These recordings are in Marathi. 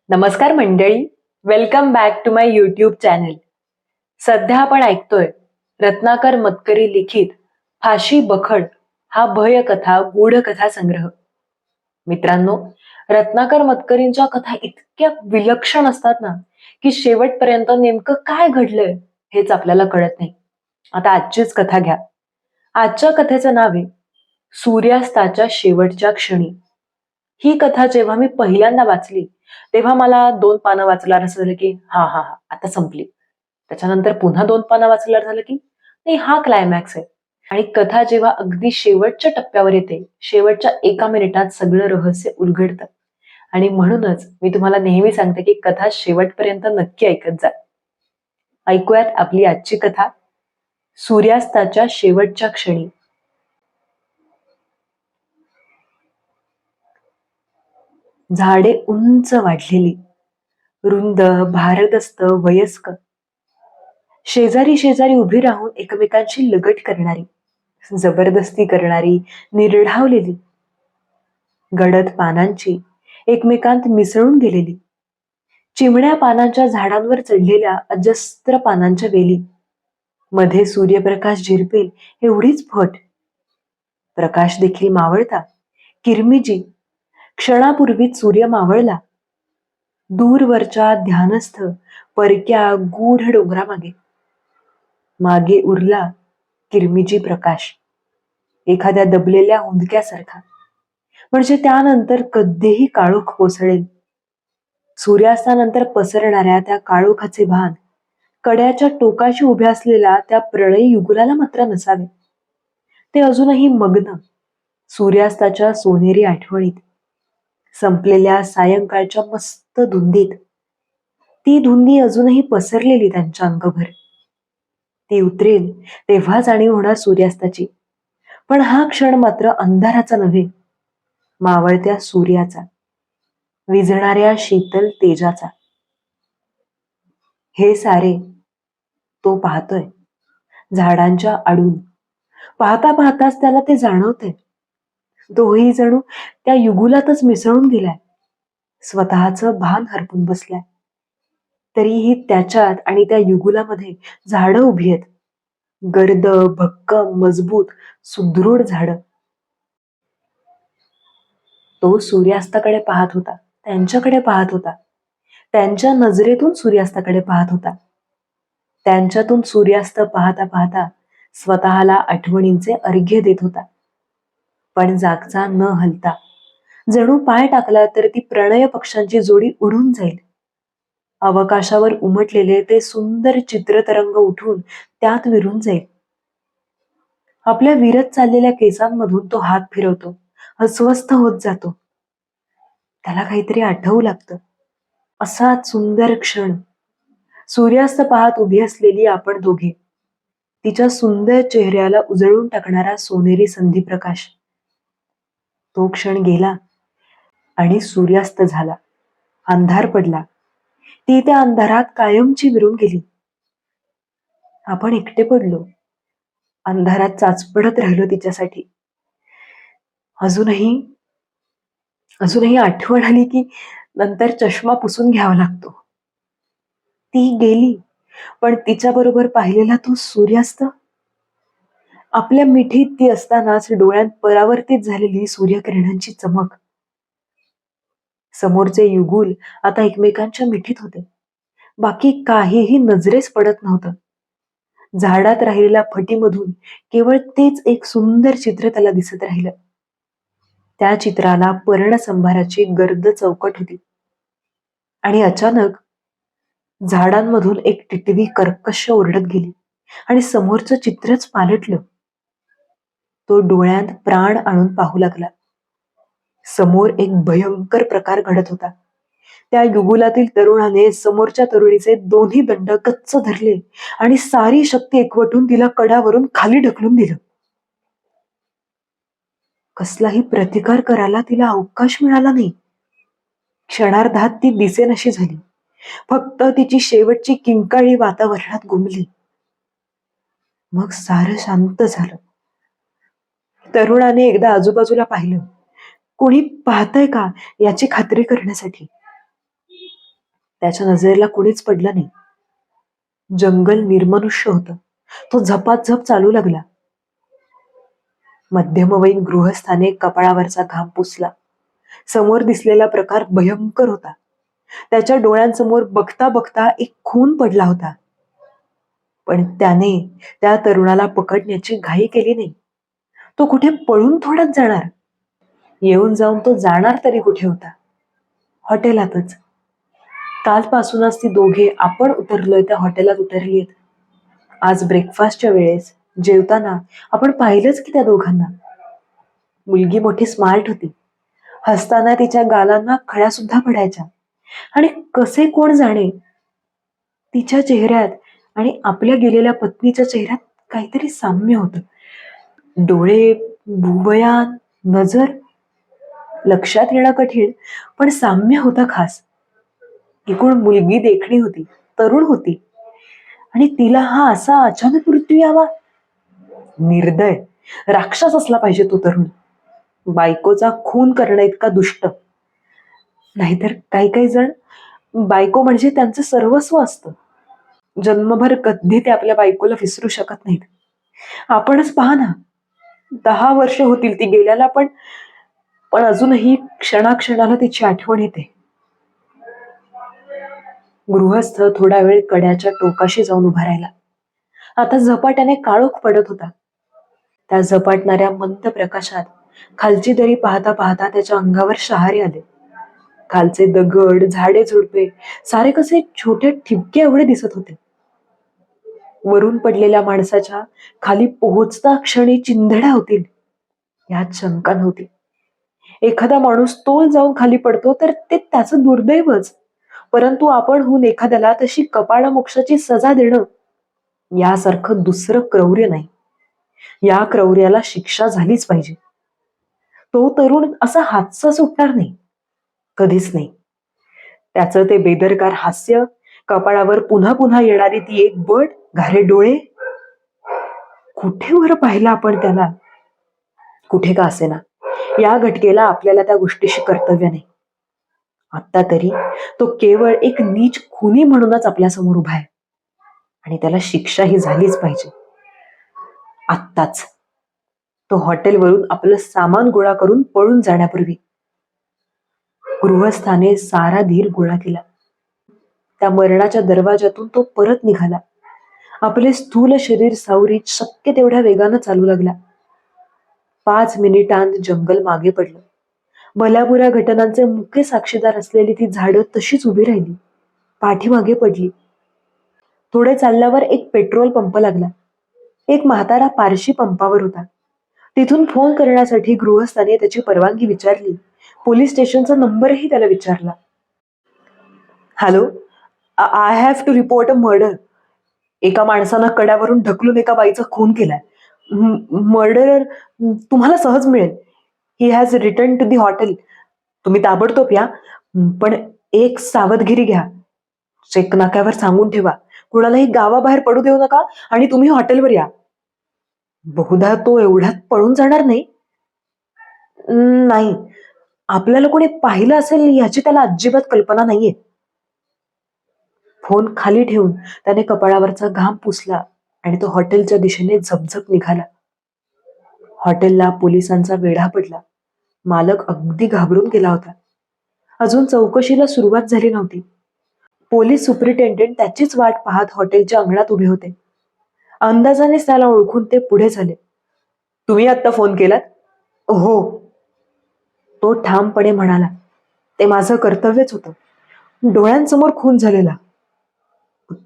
नमस्कार मंडळी, welcome back to my YouTube channel. सध्या आपण ऐकतोय रत्नाकर मतकरी लिखित फाशी बखड हा भयकथा गूढकथा संग्रह. मित्रांनो, रत्नाकर मतकरींच्या कथा इतक्या विलक्षण असतात ना की शेवटपर्यंत नेमकं काय घडलंय हेच आपल्याला कळत नाही. आता आजचीच कथा घ्या. आजच्या कथेचं नाव आहे सूर्यास्ताच्या शेवटच्या क्षणी. ही कथा जेव्हा मी पहिल्यांदा वाचली तेव्हा मला 2 पानं वाचल्यावर असं झालं की हा हा हा आता संपली. त्याच्यानंतर पुन्हा 2 पानं वाचल्यावर झालं की नाही, हा क्लायमॅक्स आहे. आणि कथा जेव्हा अगदी शेवटच्या टप्प्यावर येते, शेवटच्या 1 मिनिटात सगळं रहस्य उलगडतं. आणि म्हणूनच मी तुम्हाला नेहमी सांगते की कथा शेवटपर्यंत नक्की ऐकत जा. ऐकूयात आपली आजची कथा, सूर्यास्ताच्या शेवटच्या क्षणी. झाडे उंच वाढलेली, रुंद, भारदस्त, वयस्क, शेजारी शेजारी उभी राहून एकमेकांशी लगट करणारी, जबरदस्ती करणारी, निर्ढावलेली, गडद पानांची एकमेकांत मिसळून गेलेली, चिमण्या पानांच्या झाडांवर चढलेल्या अजस्त्र पानांच्या वेली, मध्ये सूर्यप्रकाश झिरपेल एवढीच फट. प्रकाश देखील मावळता, किरमिजी, क्षणापूर्वीच सूर्य मावळला. दूरवरच्या ध्यानस्थ परक्या गूढ डोंगरामागे मागे उरला किरमिजी प्रकाश, एखाद्या दबलेल्या हुंदक्यासारखा. म्हणजे त्यानंतर कधीही काळोख कोसळेल. सूर्यास्तानंतर पसरणाऱ्या त्या काळोखाचे भान कड्याच्या टोकाशी उभ्या असलेल्या त्या प्रळयी युगुलाला मात्र नसावे. ते अजूनही मग्न सूर्यास्ताच्या सोनेरी आठवणीत, संपलेल्या सायंकाळच्या मस्त धुंदीत. ती धुंदी अजूनही पसरलेली त्यांच्या अंगभर. ती उतरेल तेव्हा जाणीव होणार सूर्यास्ताची. पण हा क्षण मात्र अंधाराचा नव्हे, मावळत्या सूर्याचा, विझणाऱ्या शीतल तेजाचा. हे सारे तो पाहतोय झाडांच्या आडून. पाहता पाहताच त्याला ते जाणवतंय, तोही जणू त्या युगुलातच मिसळून गेलाय, स्वतःचं भान हरपून बसलाय. तरीही त्याच्यात आणि त्या युगुलामध्ये झाडं उभी आहेत, गर्द, भक्कम, मजबूत, सुदृढ झाडं. तो सूर्यास्ताकडे पाहत होता, त्यांच्याकडे पाहत होता, त्यांच्या नजरेतून सूर्यास्ताकडे पाहत होता. त्यांच्यातून सूर्यास्त पाहता पाहता स्वतःला आठवणींचे अर्घ्य देत होता. पण जागचा न हलता, जणू पाय टाकला तर ती प्रणय पक्षांची जोडी उडून जाईल. अवकाशावर उमटलेले ते सुंदर चित्रतरंग उठून त्यात विरून जाईल. आपल्या विरत चाललेल्या केसांमधून तो हात फिरवतो, अस्वस्थ होत जातो. त्याला काहीतरी आठवू लागतं. असाच सुंदर क्षण, सूर्यास्त पाहत उभी असलेली आपण दोघे, तिच्या सुंदर चेहऱ्याला उजळून टाकणारा सोनेरी संधीप्रकाश. तो क्षण गेला आणि सूर्यास्त झाला. अंधार पडला. ती त्या अंधारात कायमची विरून गेली. आपण एकटे पडलो, अंधारात चाचपडत राहिलो तिच्यासाठी. अजूनही अजूनही आठवण आली की नंतर चष्मा पुसून घ्यावा लागतो. ती गेली, पण तिच्याबरोबर पाहिलेला तो सूर्यास्त. आपल्या मिठीत ती असतानाच डोळ्यात परावर्तित झालेली सूर्यकिरणांची चमक. समोरचे युगुल आता एकमेकांच्या मिठीत होते. बाकी काहीही नजरेस पडत नव्हतं. झाडात राहिलेल्या फटीमधून केवळ तेच एक सुंदर चित्र त्याला दिसत राहिलं. त्या चित्राला पर्णसंभाराची गर्द चौकट होती. आणि अचानक झाडांमधून एक टिटवी कर्कश ओरडत गेली आणि समोरचं चित्रच पालटलं. तो डोळ्यात प्राण आणून पाहू लागला. समोर एक भयंकर प्रकार घडत होता. त्या युगुलातील तरुणाने समोरच्या तरुणीचे दोन्ही दंड गच्च धरले आणि सारी शक्ती एकवटून तिला कडावरून खाली ढकलून दिलं. कसलाही प्रतिकार करायला तिला अवकाश मिळाला नाही. क्षणार्धात ती दिसेनाशी झाली. फक्त तिची शेवटची किंकाळी वातावरणात घुमली. मग सारं शांत झालं. तरुणाने एकदा आजूबाजूला पाहिलं, कोणी पाहतंय का याची खात्री करण्यासाठी. त्याच्या नजरेला कुणीच पडलं नाही. जंगल निर्मनुष्य होतं. तो झपाझप चालू लागला. मध्यमवयीन गृहस्थाने कपाळावरचा घाम पुसला. समोर दिसलेला प्रकार भयंकर होता. त्याच्या डोळ्यांसमोर बघता बघता एक खून पडला होता. पण त्याने त्या तरुणाला पकडण्याची घाई केली नाही. तो कुठे पळून थोडाच जाणार. येऊन जाऊन तो जाणार तरी कुठे होता? हॉटेलातच. कालपासूनच ती दोघे आपण उतरलोय त्या हॉटेलात उतरलीत. आज ब्रेकफास्टच्या वेळेस जेवताना आपण पाहिलंच की त्या दोघांना. मुलगी मोठी स्मार्ट होती. हसताना तिच्या गालांना खळ्या सुद्धा पडायच्या. आणि कसे कोण जाणे, तिच्या चेहऱ्यात आणि आपल्या गेलेल्या पत्नीच्या चेहऱ्यात काहीतरी साम्य होतं. डोळे, भुवयान, नजर लक्षात येणं कठीण, पण साम्य होतं खास. एकूण मुलगी देखणी होती, तरुण होती, आणि तिला हा असा अचानक मृत्यू यावा. निर्दय राक्षस असला पाहिजे तो तरुण. बायकोचा खून करणं इतका दुष्ट. नाहीतर काही काही जण बायको म्हणजे त्यांचं सर्वस्व असतं. जन्मभर कधी ते आपल्या बायकोला विसरू शकत नाहीत. आपणच पहा ना, 10 वर्ष होतील ती गेल्याला, पण पण अजूनही क्षणाक्षणाला तिची आठवण येते. गृहस्थ थोडा वेळ कड्याच्या टोकाशी जाऊन उभा राहिला. आता झपाट्याने काळोख पडत होता. त्या झपाटणाऱ्या मंद प्रकाशात खालची दरी पाहता पाहता त्याच्या अंगावर शहारे आले. खालचे दगड, झाडे, झुडपे सारे कसे छोटे ठिपके एवढे दिसत होते. वरून पडलेल्या माणसाच्या खाली पोहोचता क्षणी चिंधड्या होतील यात शंका नव्हती. एखादा माणूस तोल जाऊन खाली पडतो तर ते त्याचं दुर्दैवच, परंतु आपणहून एखाद्याला तशी कपाळमोक्षाची सजा देणं यासारखं दुसरं क्रौर्य नाही. या क्रौर्याला शिक्षा झालीच पाहिजे. तो तरुण असा हातचा सुटणार नाही, कधीच नाही. त्याचं ते बेदरकार हास्य, कपाळावर पुन्हा पुन्हा येणारी ती एक बट, घारे डोळे, कुठे वर पाहिलं आपण त्याला? कुठे का असेना, या घटकेला आपल्याला त्या गोष्टीशी कर्तव्य नाही. आत्ता तरी तो केवळ एक नीच खुनी म्हणूनच आपल्या समोर उभा आहे, आणि त्याला शिक्षा ही झालीच पाहिजे. आत्ताच. तो हॉटेलवरून आपलं सामान गोळा करून पळून जाण्यापूर्वी. गृहस्थाने सारा धीर गोळा केला. त्या मरणाच्या दरवाजातून तो परत निघाला. आपले स्थूल शरीर सावरीत शक्य तेवढ्या वेगानं चालू लागला. 5 मिनिटांत जंगल मागे पडलं. भल्याबुऱ्या घटनांचे मुख्य साक्षीदार असलेली ती झाडं तशीच उभी राहिली, पाठीमागे पडली. थोडे चालल्यावर एक पेट्रोल पंप लागला. एक म्हातारा पारशी पंपावर होता. तिथून फोन करण्यासाठी गृहस्थाने त्याची परवानगी विचारली. पोलीस स्टेशनचा नंबरही त्याला विचारला. Hello, I have to report a murder. एका माणसानं कड्यावरून ढकलून एका बाईचा खून केलाय. मर्डरर तुम्हाला सहज मिळेल. He has return to the hotel. तुम्ही ताबडतोब या, पण एक सावधगिरी घ्या. चेक नाक्यावर सांगून ठेवा, कुणालाही गावाबाहेर पडू देऊ नका, आणि तुम्ही हॉटेलवर या. बहुधा तो एवढ्यात पळून जाणार नाही. नाही, आपल्याला कोणी पाहिलं असेल याची त्याला अजिबात कल्पना नाहीये. फोन खाली ठेवून त्याने कपाळावरचा घाम पुसला आणि तो हॉटेलच्या दिशेने झपझप निघाला. हॉटेलला पोलिसांचा वेढा पडला. मालक अगदी घाबरून गेला होता. अजून चौकशीला सुरुवात झाली नव्हती. पोलीस सुपरिटेंडेंट त्याचीच वाट पाहत हॉटेलच्या अंगणात उभे होते. अंदाजानेच त्याला ओळखून ते पुढे झाले. तुम्ही आत्ता फोन केलात? हो, तो ठामपणे म्हणाला. ते माझं कर्तव्यच होतं. डोळ्यांसमोर खून झालेला.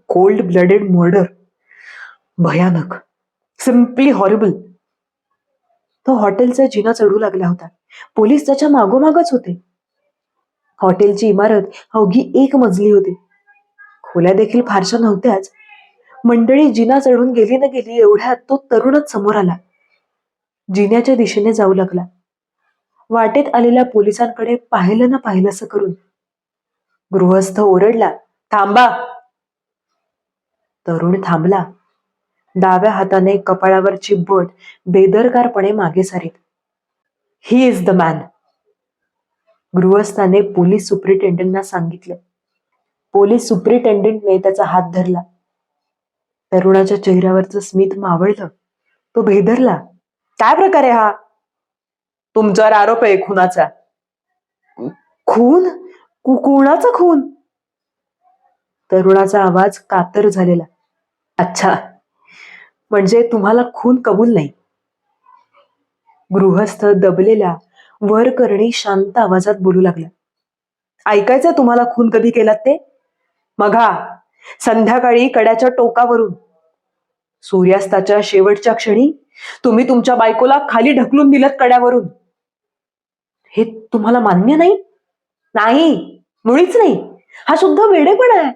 Cold blooded murder. भयानक, सिम्पली हॉरिबल. तो हॉटेलचा जिना चढू लागला होता. पोलीस त्याच्या मागोमागच होते. हॉटेलची इमारत अवघी 1 मजली होती. खोल्या देखील फारशा नव्हत्याच. मंडळी जिना चढून गेली न गेली एवढ्यात तो तरुणच समोर आला. जिन्याच्या दिशेने जाऊ लागला. वाटेत आलेल्या पोलिसांकडे पाहिलं ना पाहिलंसं करून. गृहस्थ ओरडला, थांबा. तरुण थांबला. डाव्या हाताने कपाळावरची बोट बेदरकारपणे मागे सारीत. ही इज द मॅन, गृहस्थाने पोलीस सुपरिटेंडेंटना सांगितलं. पोलीस सुपरिटेंडेंटने त्याचा हात धरला. तरुणाच्या चेहऱ्यावरचं स्मित मावळलं. तो भेदरला. काय प्रकार आहे हा? तुमच्यावर आरोप आहे खुनाचा. खून? कोणाचा खून? तरुणाचा आवाज कातर झालेला. अच्छा, म्हणजे तुम्हाला खून कबूल नाही? गृहस्थ दबलेल्या वरकरणी शांत आवाजात बोलू लागला. ऐकायचंय तुम्हाला खून कधी केलात ते? मघा, संध्याकाळी कड्याच्या टोकावरून सूर्यास्ताच्या शेवटच्या क्षणी तुम्ही तुमच्या बायकोला खाली ढकलून दिलं कड्यावरून. हे तुम्हाला मान्य नाही? नाही, मुळीच नाही. हा शुद्ध वेडेपणा आहे.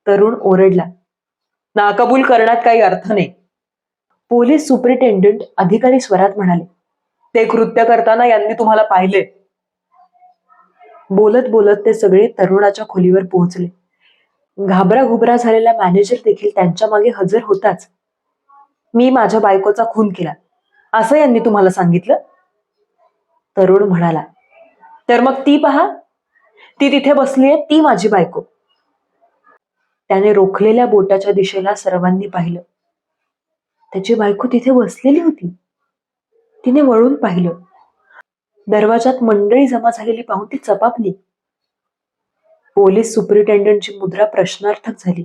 तरुण ओरडला. नाकबूल करण्यात काही अर्थ नाही. पोलीस सुपरिटेंडंट अधिकारी स्वरात म्हणाले. ते कृत्य करताना यांनी तुम्हाला पाहिले. बोलत बोलत ते सगळे तरुणाच्या खोलीवर पोहोचले. घाबराघुबरा झालेला मॅनेजर देखील त्यांच्या मागे हजर होताच. मी माझ्या बायकोचा खून केला असं यांनी तुम्हाला सांगितलं? तरुण म्हणाला. तर मग ती पहा, ती तिथे बसलीये, ती माझी बायको. त्याने रोखलेल्या बोटाच्या दिशेला सर्वांनी पाहिलं. त्याची बायको तिथे बसलेली होती. तिने वळून पाहिलं. दरवाजात मंडळी जमा झालेली पाहून ती चपापली. पोलीस सुपरिटेंडंटची मुद्रा प्रश्नार्थक झाली.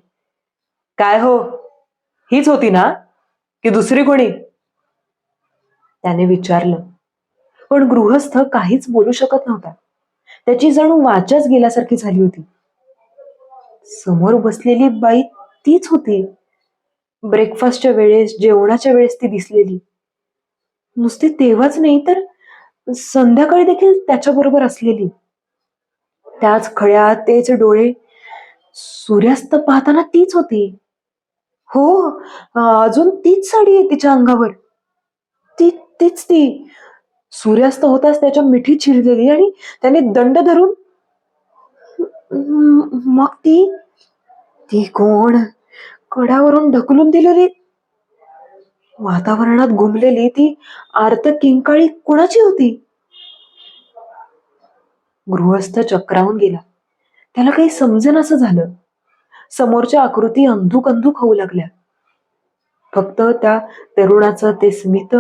काय हो, हीच होती ना की दुसरी कोणी? त्याने विचारलं. पण गृहस्थ काहीच बोलू शकत नव्हता. त्याची जणू वाचाच गेल्यासारखी झाली होती. समोर बसलेली बाई तीच होती. ब्रेकफास्टच्या वेळेस, जेवणाच्या वेळेस ती दिसलेली. नुसती तेव्हाच नाही तर संध्याकाळी देखील त्याच्याबरोबर असलेली. त्याच खळ्या, तेच डोळे. सूर्यास्त पाहताना तीच होती. हो, अजून तीच साडी आहे तिच्या अंगावर. तीच ती. सूर्यास्त होताच त्याच्या मिठी चिरलेली आणि त्याने दंड धरून. मग ती कोण? कड्यावरून ढकलून दिलेली, वातावरणात घुमलेली ती आर्त किंकाळी कुणाची होती? गृहस्थ चक्रावून गेला. त्याला काही समजेनासं झालं. समोरच्या आकृती अंधुक अंधुक होऊ लागल्या. फक्त त्या तरुणाचं ते स्मित,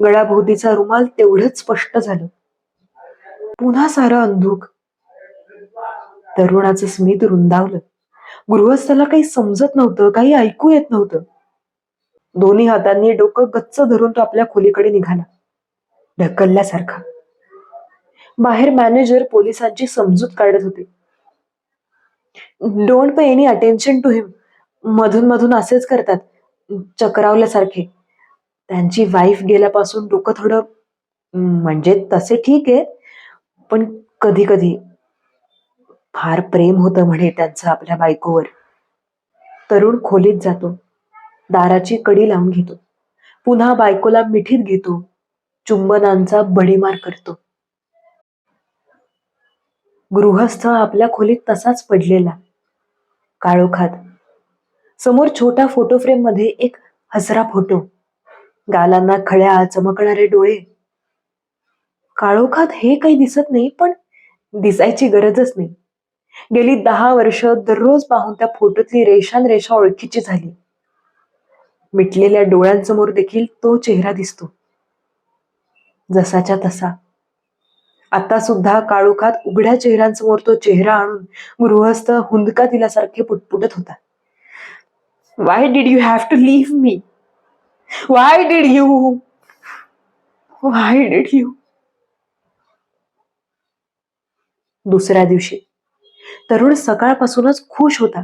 गळ्याभोवतीचा रुमाल तेवढंच स्पष्ट झालं. पुन्हा सारं अंधुक. तरुणाचं स्मित रुंदावलं. गृहस्थाला काही समजत नव्हतं, काही ऐकू येत नव्हतं. दोन्ही हातांनी डोकं गच्च धरून तो आपल्या खोलीकडे निघाला, ढकलल्यासारखा. बाहेर मॅनेजर पोलिसांची समजूत काढत होते. Don't pay any attention to him. मधून मधून असेच करतात, चक्रावल्यासारखे. त्यांची वाईफ गेल्यापासून डोकं थोडं, म्हणजे तसे ठीक आहे, पण कधी कधी फार प्रेम होतं म्हणे त्यांचं आपल्या बायकोवर. तरुण खोलीत जातो. दाराची कडी लावून घेतो. पुन्हा बायकोला मिठीत घेतो. चुंबनांचा बडीमार करतो. गृहस्थ आपल्या खोलीत तसाच पडलेला, काळोखात. समोर छोट्या फोटो फ्रेम मध्ये एक हसरा फोटो. गालांना खळ्या, चमकणारे डोळे. काळोखात हे काही दिसत नाही, पण दिसायची गरजच नाही. गेली 10 वर्ष दररोज पाहून त्या फोटोतली रेषानरेषा ओळखीची झाली. मिटलेल्या डोळ्यांसमोर देखील तो चेहरा दिसतो, जसाच्या तसा. आता सुद्धा काळोखात उघड्या चेहऱ्यांसमोर तो चेहरा आणून गृहस्थ हुंदका दिल्यासारखे पुटपुटत होता. Why did you have to leave me? Why did you? Why did you? दुसऱ्या दिवशी तरुण सकाळपासूनच खुश होता.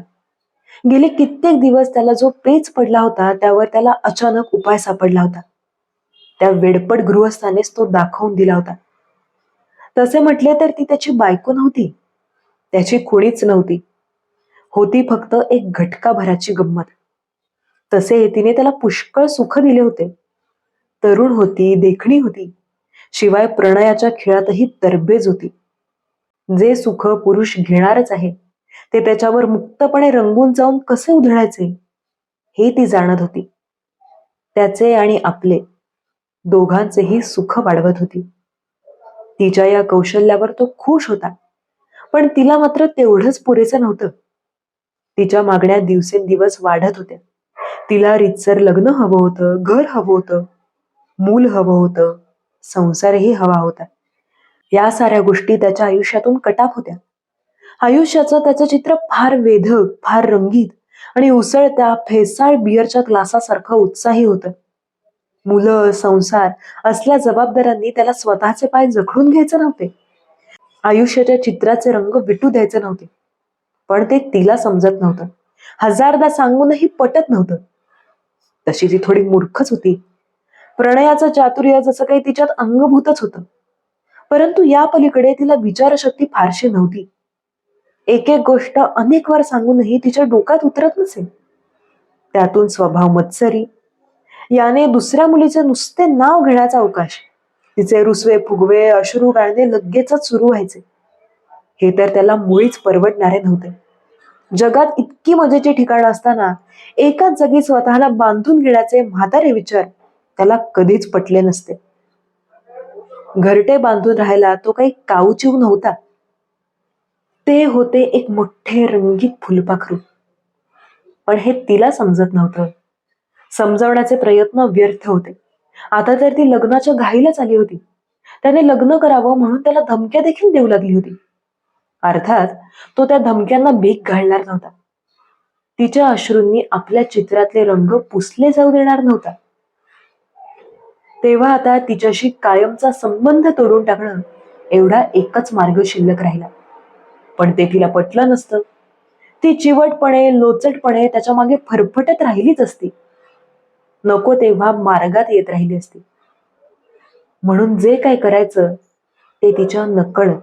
गेले कित्येक दिवस त्याला जो पेच पडला होता त्यावर त्याला अचानक उपाय सापडला होता. त्या वेडपट गृहस्थानेच तो दाखवून दिला होता. तसे म्हटले तर ती त्याची बायको नव्हती, त्याची खुणीच नव्हती. होती फक्त एक घटकाभराची गंमत. तसे तिने त्याला पुष्कळ सुख दिले होते. तरुण होती, देखणी होती, शिवाय प्रणयाच्या खेळातही तरबेज होती. जे सुख पुरुष घेणारच आहे ते त्याच्यावर मुक्तपणे रंगून जाऊन कसे उधळायचे हे ती जाणत होती. त्याचे आणि आपले दोघांचेही सुख वाढवत होती. तिच्या या कौशल्यावर तो खुश होता. पण तिला मात्र तेवढंच पुरेसं नव्हतं. तिच्या मागण्या दिवसेंदिवस वाढत होत्या. तिला रीतसर लग्न हवं होतं, घर हवं होतं, मूल हवं होतं, संसारही हवा होता. या साऱ्या गोष्टी त्याच्या आयुष्यातून कटाप होत्या. आयुष्याचं त्याचं चित्र फार वेधक, फार रंगीत आणि उसळत्या फेसाळ बिअरच्या ग्लासासारखं उत्साही होतं. मुलं, संसार असल्या जबाबदाऱ्यांनी त्याला स्वतःचे पाय जखडून घ्यायचे नव्हते. आयुष्याच्या चित्राचे रंग विटू द्यायचे नव्हते. पण ते तिला समजत नव्हतं. हजारदा सांगूनही पटत नव्हतं. तशी ती थोडी मूर्खच होती. प्रणयाचं चातुर्य जसं काही तिच्यात अंगभूतच होतं. परंतु या पलीकडे तिला विचारशक्ती फारशी नव्हती. एक एक गोष्ट अनेक वार सांगूनही तिच्या डोक्यात उतरत नसे. त्यातून स्वभाव मत्सरी, याने दुसऱ्या मुलीचे नुसते नाव घेण्याचा अवकाश, तिचे रुसवे फुगवे अश्रू गाळणे लगेचच सुरू व्हायचे. हे तर त्याला मुळीच परवडणारे नव्हते. जगात इतकी मजेची ठिकाणं असताना एकाच जागी स्वतःला बांधून घेण्याचे म्हातारे विचार त्याला कधीच पटले नसते. घरटे बांधून राहायला तो काही काऊचिव नव्हता. ते होते एक मोठे रंगीत फुलपाखरू. पण हे तिला समजत नव्हतं. समजावण्याचे प्रयत्न व्यर्थ होते. आता तर ती लग्नाच्या घाईलाच आली होती. त्याने लग्न करावं म्हणून त्याला धमक्या देखील देऊ लागली होती. अर्थात तो त्या धमक्यांना भीक घालणार नव्हता. तिच्या अश्रूंनी आपल्या चित्रातले रंग पुसले जाऊ देणार नव्हता. तेव्हा आता तिच्याशी कायमचा संबंध तोडून टाकणं एवढा एकच मार्ग शिल्लक राहिला. पण ते तिला पटलं नसतं. ती चिवटपणे लोचटपणे त्याच्या मागे फरफटत राहिलीच असती. नको तेव्हा मार्गात येत राहिली असती. म्हणून जे काय करायचं ते तिच्या नकळत.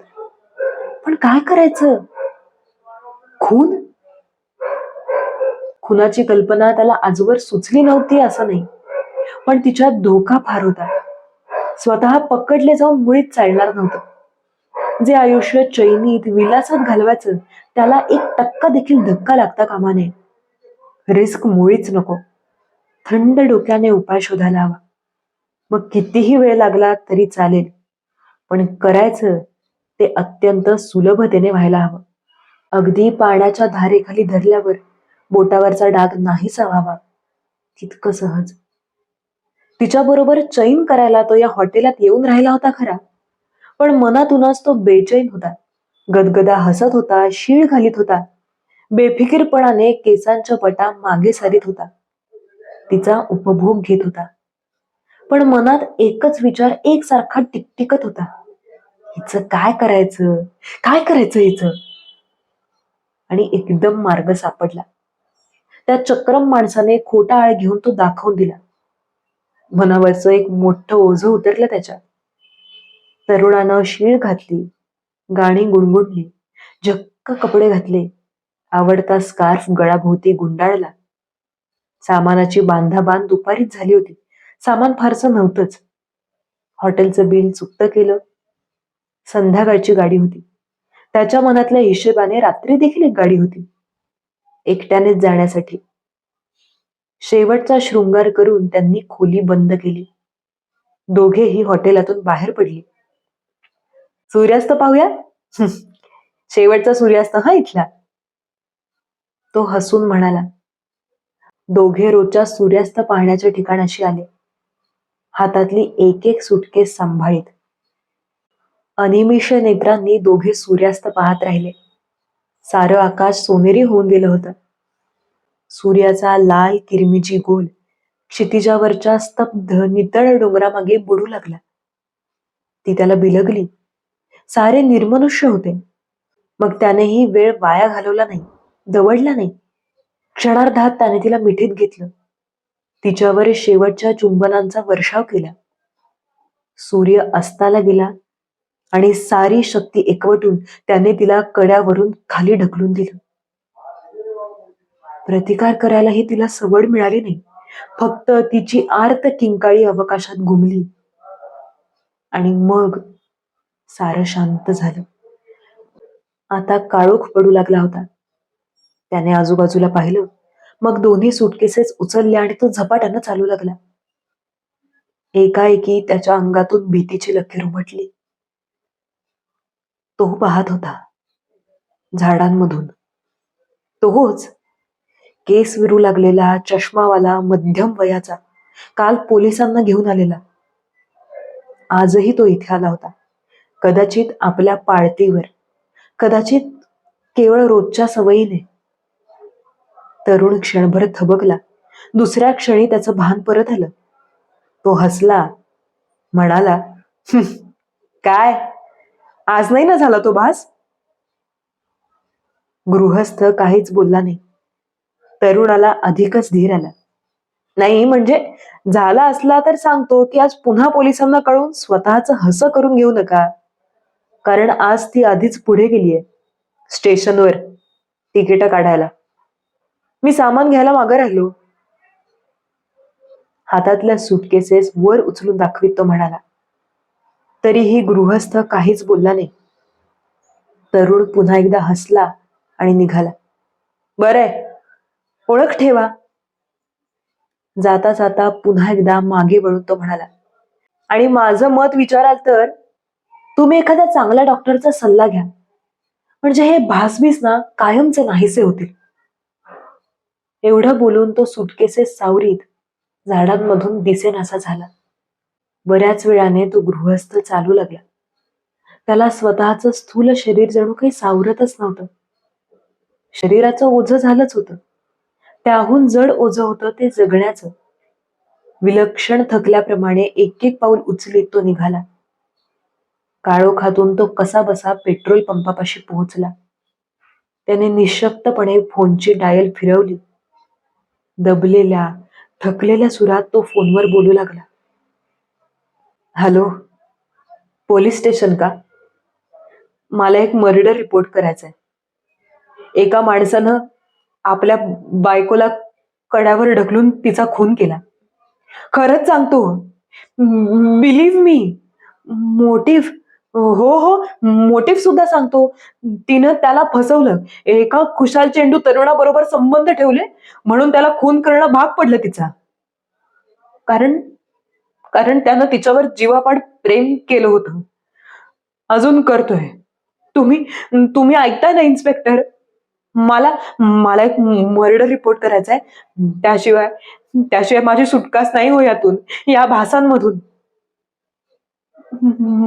पण काय करायचं? खून? खुनाची कल्पना त्याला आजवर सुचली नव्हती असं नाही, पण तिच्यात धोका फार होता. स्वतः पकडले जाऊन मुळीच चालणार नव्हतं. जे आयुष्य चैनीत विलासात घालवायचं त्याला 1% देखील धक्का लागता कामा नये. रिस्क मुळीच नको. थंड डोक्याने उपाय शोधायला हवा. मग कितीही वेळ लागला तरी चालेल, पण करायचं ते अत्यंत सुलभतेने व्हायला हवं. अगदी पाण्याच्या धारेखाली धरल्यावर बोटावरचा डाग नाहीसा व्हावा, तितकं सहज. तिच्याबरोबर चैन करायला तो या हॉटेलात येऊन राहिला होता खरा, पण मनातूनच तो बेचैन होता. गदगदा हसत होता, शीळ घालीत होता, बेफिकीरपणाने केसांच्या पटा मागे सारीत होता. तिचा उपभोग घेत होता. पण मनात एकच विचार एकसारखा टिकटिकत होता. हिचं काय करायचं? काय करायचं हिचं? आणि एकदम मार्ग सापडला. त्या चक्रम माणसाने खोटा आळ घेऊन तो दाखवून दिला. मनावरचं एक मोठं ओझं उतरलं त्याच्यात. तरुणानं शीळ घातली, गाणी गुणगुणली, झक्क कपडे घातले, आवडता स्कार्फ गळाभोवती गुंडाळला. सामानाची बांधाबांध दुपारीच झाली होती. सामान फारसं नव्हतंच. हॉटेलचं बिल चुकतं केलं. संध्याकाळची गाडी होती. त्याच्या मनातल्या हिशेबाने रात्री देखील एक गाडी होती, एकट्यानेच जाण्यासाठी. शेवटचा शृंगार करून त्यांनी खोली बंद केली. दोघेही हॉटेलातून बाहेर पडली. सूर्यास्त पाहूया? शेवटचा सूर्यास्त हा इथला, तो हसून म्हणाला. दोघे रोजच्या सूर्यास्त पाहण्याच्या ठिकाणाशी आले, हातातली एक एक सुटकेस सांभाळीत. अनिमिष नेत्रांनी दोघे सूर्यास्त पाहत राहिले. सारं आकाश सोनेरी होऊन गेलं होतं. सूर्याचा लाल किरमिजी गोल क्षितिजावरच्या स्तब्ध नितळ डोंगरामागे बुडू लागला. ती त्याला बिलगली. सारे निर्मनुष्य होते. मग त्यानेही वेळ वाया घालवला नाही, दवडला नाही. क्षणार्धात त्याने तिला मिठीत घेतलं. तिच्यावर शेवटच्या चुंबनांचा वर्षाव केला. सूर्य अस्ताला गेला आणि सारी शक्ती एकवटून त्याने तिला कड्यावरून खाली ढकलून दिलं. प्रतिकार करायलाही तिला सवड मिळाली नाही. फक्त तिची आर्त किंकाळी अवकाशात घुमली. आणि मग सारं शांत झालं. आता काळोख पडू लागला होता. त्याने आजूबाजूला पाहिलं. मग दोन्ही सुटकेसेस उचलल्या आणि तो झपाट्यानं चालू लागला. एकाएकी त्याच्या अंगातून भीतीची लकीर उमटली. तो पाहत होता. झाडांमधून. तोच केस विरू लागलेला चष्मावाला मध्यम वयाचा, काल पोलिसांना घेऊन आलेला, आजही तो इथे आला होता. कदाचित आपल्या पाळतीवर, कदाचित केवळ रोजच्या सवयीने. तरुण क्षणभर थबकला. दुसऱ्या क्षणी त्याचं भान परत आलं. तो हसला, म्हणाला, काय आज नाही ना झाला तो भास? गृहस्थ काहीच बोलला नाही. तरुणाला अधिकच धीर आला. नाही म्हणजे झाला असला तर सांगतो की आज पुन्हा पोलिसांना कळून स्वतःच हसं करून घेऊ नका, कारण आज ती आधीच पुढे गेलीये स्टेशनवर तिकीट काढायला. मी सामान घ्यायला मागे राहिलो. हातातल्या सुटकेसेस वर उचलून दाखवीत तो म्हणाला. तरीही गृहस्थ काहीच बोलला नाही. तरुण पुन्हा एकदा हसला आणि निघाला. बरंय, ओळख ठेवा. जाता जाता पुन्हा एकदा मागे वळून तो म्हणाला, आणि माझं मत विचाराल तर तुम्ही एखाद्या चांगल्या डॉक्टरचा सल्ला घ्या, म्हणजे हे भासबीस ना कायमचे नाहीसे होतील. एवढं बोलून तो सुटकेसेस सावरीत झाडांमधून दिसेनासा झाला. बऱ्याच वेळाने तो गृहस्थ चालू लागला. त्याला स्वतःचं स्थूल शरीर जणू काही सावरतच नव्हतं. शरीराचं ओझं झालंच होतं. त्याहून जड ओझं होतं ते जगण्याचं. विलक्षण थकल्याप्रमाणे एक एक पाऊल उचलीत तो निघाला. काळोखातून तो कसा बसा पेट्रोल पंपापाशी पोहोचला. त्याने निःशक्तपणे फोनची डायल फिरवली. दबलेल्या थकलेल्या सुरात तो फोनवर बोलू लागला. हॅलो, पोलीस स्टेशन का? मला एक मर्डर रिपोर्ट करायचा आहे. एका माणसानं आपल्या बायकोला कड्यावर ढकलून तिचा खून केला. खरंच सांगतो, बिलीव्ह मी. मोटिव्ह, हो हो, मोटिव्ह सुद्धा सांगतो. तिनं त्याला फसवलं. एका खुशाल चेंडू तरुणाबरोबर संबंध ठेवले म्हणून त्याला खून करणं भाग पडलं तिचा. कारण कारण त्यानं तिच्यावर जीवापाड प्रेम केलं होतं, अजून करतोय. तुम्ही तुम्ही ऐकताय ना इन्स्पेक्टर? मला मला एक मर्डर रिपोर्ट करायचा आहे. त्याशिवाय त्याशिवाय माझी सुटकाच नाही हो यातून, या भासांमधून.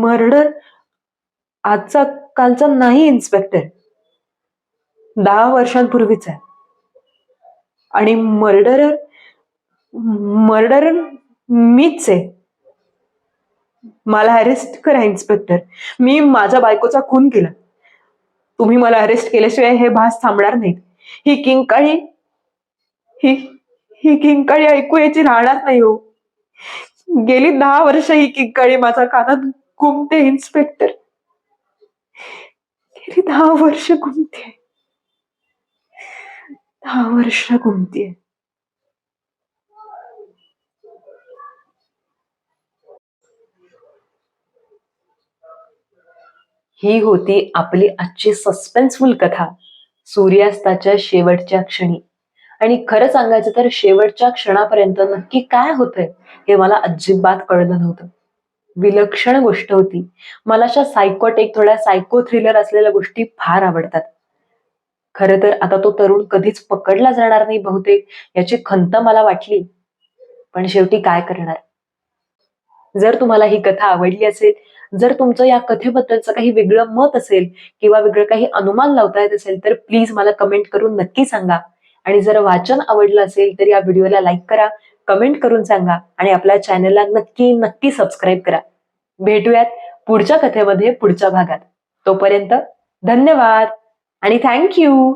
मर्डर आजचा कालचा नाही इन्स्पेक्टर, 10 वर्षांपूर्वीच आहे. आणि मर्डरर मर्डरर मीच आहे. मला अरेस्ट करा इन्स्पेक्टर. मी माझ्या बायकोचा खून केला. तुम्ही मला अरेस्ट केल्याशिवाय हे भास थांबणार नाहीत. ही किंकाळी ही ही किंकाळी ऐकू याची राहणार नाही हो. गेली 10 वर्ष ही किंकाळी माझ्या कानात घुमते इन्स्पेक्टर. गेली 10 वर्ष घुमते. 10 वर्ष घुमते. ही होती आपली आजची सस्पेन्सफुल कथा, सूर्यास्ताच्या शेवटच्या क्षणी. आणि खरं सांगायचं तर शेवटच्या क्षणापर्यंत नक्की काय होतंय हे मला अजिबात कळलं नव्हतं. विलक्षण गोष्ट होती. मला अशा सायकोटेक, थोड्या सायको थ्रिलर असलेल्या गोष्टी फार आवडतात. खरं तर आता तो तरुण कधीच पकडला जाणार नाही बहुतेक, याची खंत मला वाटली. पण शेवटी काय करणार. जर तुम्हाला ही कथा आवडली असेल, जर तुमचं या कथेबद्दलचं काही वेगळं मत असेल किंवा वेगळं काही अनुमान लावता येत असेल तर प्लीज मला कमेंट करून नक्की सांगा. आणि जर वाचन आवडलं असेल तर या व्हिडिओला लाईक करा, कमेंट करून सांगा आणि आपल्या चॅनलला नक्की नक्की सबस्क्राईब करा. भेटूयात पुढच्या कथेमध्ये पुढच्या भागात. तोपर्यंत धन्यवाद आणि थँक्यू.